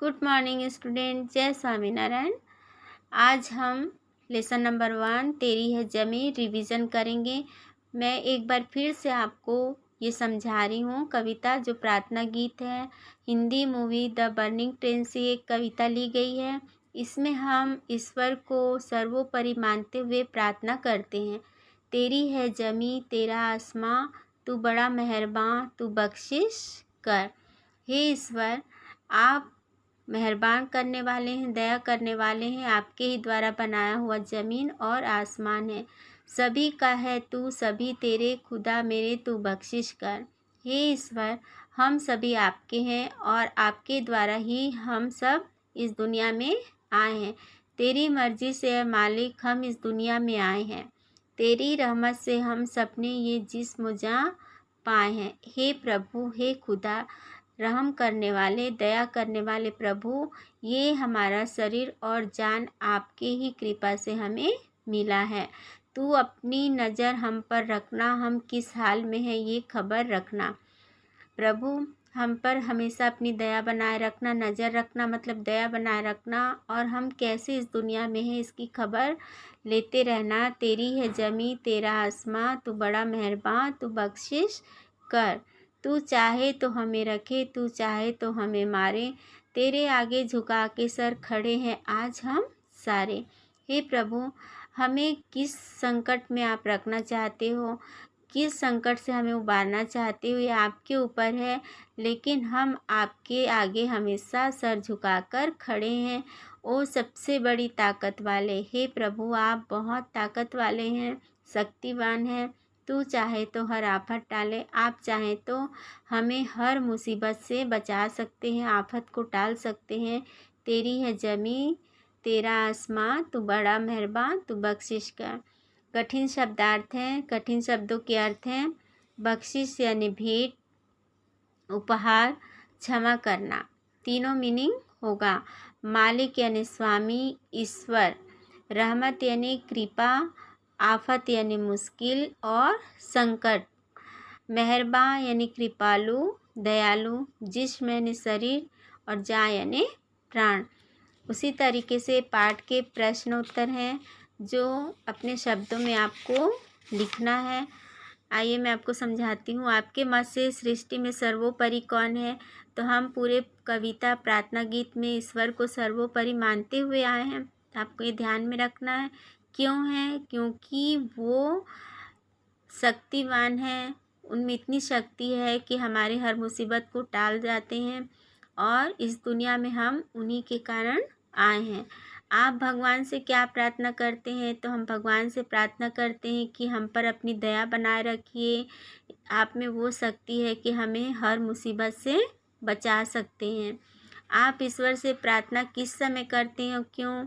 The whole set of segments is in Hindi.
गुड मॉर्निंग स्टूडेंट, जय स्वामीनारायण। आज हम लेसन नंबर 1 तेरी है जमी रिवीजन करेंगे। मैं एक बार फिर से आपको ये समझा रही हूँ। कविता जो प्रार्थना गीत है, Hindi movie the burning train से एक कविता ली गई है। इसमें हम ईश्वर को सर्वोपरि मानते हुए प्रार्थना करते हैं। तेरी है जमी तेरा आसमां, तू बड़ा मेहरबान तू बख्शिश कर। हे ईश्वर, आप मेहरबान करने वाले हैं, दया करने वाले हैं। आपके ही द्वारा बनाया हुआ ज़मीन और आसमान है, सभी का है तू, सभी तेरे, खुदा मेरे तू बख्शिश कर। हे ईश्वर, हम सभी आपके हैं और आपके द्वारा ही हम सब इस दुनिया में आए हैं। तेरी मर्जी से है मालिक, हम इस दुनिया में आए हैं। तेरी रहमत से हम सबने ये जिस्म जान पाए हैं। हे प्रभु, हे खुदा, रहम करने वाले, दया करने वाले प्रभु, ये हमारा शरीर और जान आपके ही कृपा से हमें मिला है। तू अपनी नज़र हम पर रखना, हम किस हाल में हैं ये खबर रखना। प्रभु, हम पर हमेशा अपनी दया बनाए रखना, नज़र रखना मतलब दया बनाए रखना, और हम कैसे इस दुनिया में हैं इसकी खबर लेते रहना। तेरी है ज़मीं तेरा आसमां, तू बड़ा मेहरबान तू बख्शिश कर। तू चाहे तो हमें रखे, तू चाहे तो हमें मारे, तेरे आगे झुका के सर खड़े हैं आज हम सारे। हे प्रभु, हमें किस संकट में आप रखना चाहते हो, किस संकट से हमें उबारना चाहते हो, ये आपके ऊपर है, लेकिन हम आपके आगे हमेशा सर झुकाकर खड़े हैं। ओ सबसे बड़ी ताकत वाले, हे प्रभु, आप बहुत ताकत वाले हैं, शक्तिवान हैं। तू चाहे तो हर आफत टाले, आप चाहें तो हमें हर मुसीबत से बचा सकते हैं, आफत को टाल सकते हैं। तेरी है ज़मीं तेरा आसमां, तू बड़ा मेहरबान तू बख्शिश कर। कठिन शब्दार्थ हैं, कठिन शब्दों के अर्थ हैं बख्शिश यानी भेंट, उपहार, क्षमा करना। तीनों मीनिंग होगा। मालिक यानी स्वामी, ईश्वर, रहमत यानी कृपा, आफत यानी मुश्किल और संकट, मेहरबान यानी कृपालु, दयालु, जिस्म यानी शरीर और जान यानी प्राण। उसी तरीके से पाठ के प्रश्न उत्तर हैं जो अपने शब्दों में आपको लिखना है। आइए मैं आपको समझाती हूँ। आपके मत से सृष्टि में सर्वोपरि कौन है? तो हम पूरे कविता प्रार्थना गीत में ईश्वर को सर्वोपरि मानते हुए आए हैं। आपको ये ध्यान में रखना है। क्यों है? क्योंकि वो शक्तिवान है, उनमें इतनी शक्ति है कि हमारे हर मुसीबत को टाल जाते हैं, और इस दुनिया में हम उन्हीं के कारण आए हैं। आप भगवान से क्या प्रार्थना करते हैं? तो हम भगवान से प्रार्थना करते हैं कि हम पर अपनी दया बनाए रखिए। आप में वो शक्ति है कि हमें हर मुसीबत से बचा सकते हैं। आप ईश्वर से प्रार्थना किस समय करते हैं और क्यों?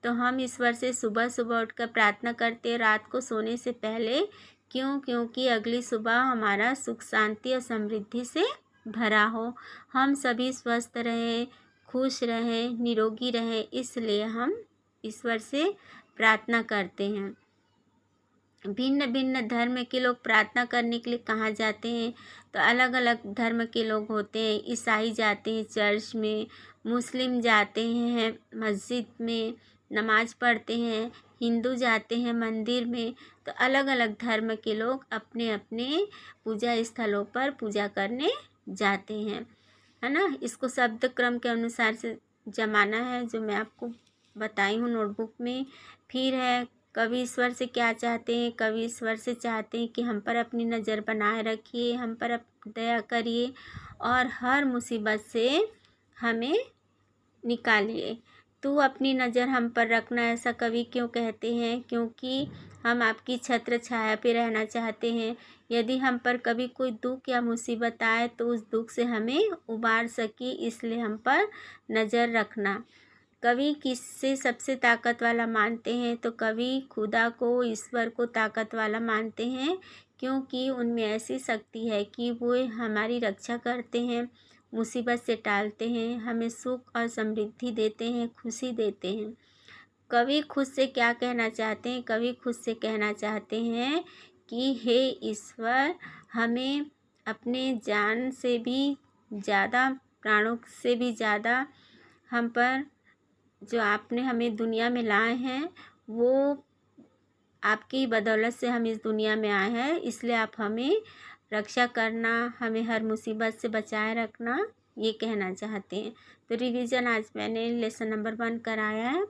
तो हम ईश्वर से सुबह सुबह उठकर प्रार्थना करते हैं रात को सोने से पहले। क्यों? क्योंकि अगली सुबह हमारा सुख शांति और समृद्धि से भरा हो, हम सभी स्वस्थ रहें, खुश रहें, निरोगी रहें, इसलिए हम ईश्वर से प्रार्थना करते हैं। भिन्न भिन्न धर्म के लोग प्रार्थना करने के लिए कहाँ जाते हैं? तो अलग अलग धर्म के लोग होते हैं। ईसाई जाते हैं चर्च में, मुस्लिम जाते हैं मस्जिद में नमाज़ पढ़ते हैं, हिंदू जाते हैं मंदिर में। तो अलग अलग धर्म के लोग अपने अपने पूजा स्थलों पर पूजा करने जाते हैं, है ना। इसको शब्द क्रम के अनुसार से जमाना है, जो मैं आपको बताई हूँ नोटबुक में। फिर है कवि ईश्वर से क्या चाहते हैं? कवि ईश्वर से चाहते हैं कि हम पर अपनी नज़र बनाए रखिए, हम पर दया करिए और हर मुसीबत से हमें निकालिए। तू अपनी नज़र हम पर रखना, ऐसा कवि क्यों कहते हैं? क्योंकि हम आपकी छत्र छाया पे रहना चाहते हैं। यदि हम पर कभी कोई दुख या मुसीबत आए तो उस दुख से हमें उबार सके, इसलिए हम पर नज़र रखना। कवि किससे सबसे ताकत वाला मानते हैं? तो कवि खुदा को, ईश्वर को ताकत वाला मानते हैं, क्योंकि उनमें ऐसी शक्ति है कि वो हमारी रक्षा करते हैं, मुसीबत से टालते हैं, हमें सुख और समृद्धि देते हैं, खुशी देते हैं। कवि खुद से क्या कहना चाहते हैं? कवि खुद से कहना चाहते हैं कि हे ईश्वर, हमें अपने जान से भी ज़्यादा, प्राणों से भी ज़्यादा हम पर, जो आपने हमें दुनिया में लाए हैं, वो आपकी बदौलत से हम इस दुनिया में आए हैं। इसलिए आप हमें रक्षा करना, हमें हर मुसीबत से बचाए रखना, ये कहना चाहते हैं। तो रिवीजन आज मैंने लेसन नंबर 1 कराया है,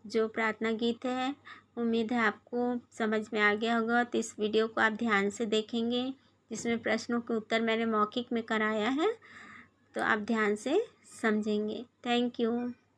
जो प्रार्थना गीत है। उम्मीद है आपको समझ में आ गया होगा। तो इस वीडियो को आप ध्यान से देखेंगे, जिसमें प्रश्नों के उत्तर मैंने मौखिक में कराया है, तो आप ध्यान से समझेंगे। Thank you.